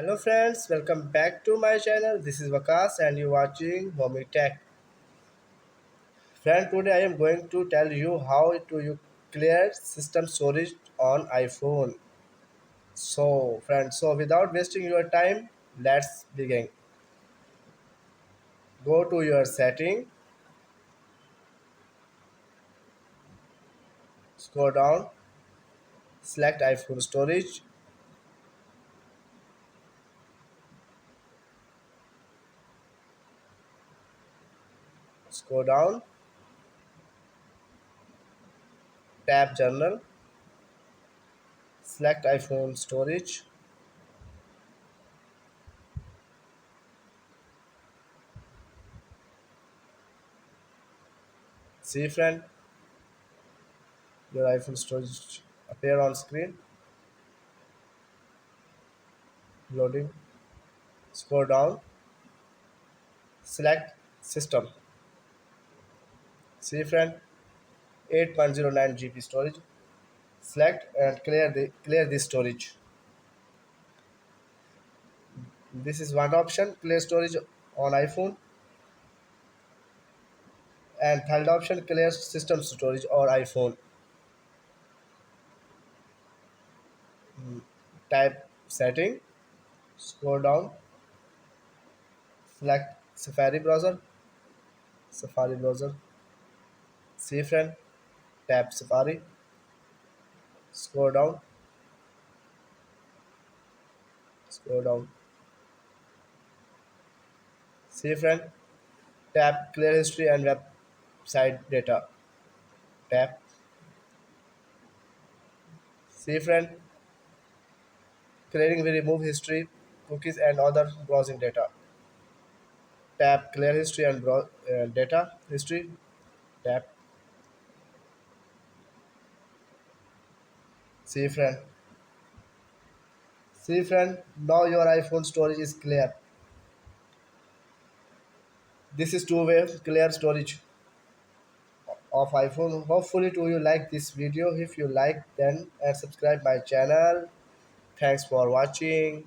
Hello friends, welcome back to my channel. This is Vakas and you're watching Momy Tech. Friend, today I am going to tell you how to you clear system storage on iPhone. So without wasting your time, let's begin. Go to your setting, scroll down, select iPhone storage, scroll down, tap Journal, select iPhone storage. See friend, your iPhone storage appear on screen. Loading. Scroll down, select system. See friend, 8.09 GB storage. Select and clear this storage. This is one option, clear storage on iPhone, and third option, clear system storage or iPhone. Type setting, scroll down, select Safari browser. See friend, tap Safari, scroll down, scroll down. See friend, tap clear history and website data. Tap. See friend, clearing will remove history, cookies and other browsing data. Tap clear history and data history. Tap. See friend. See friend, now your iPhone storage is clear. This is two-way clear storage of iPhone. Hopefully do you like this video. If you like then and subscribe my channel. Thanks for watching.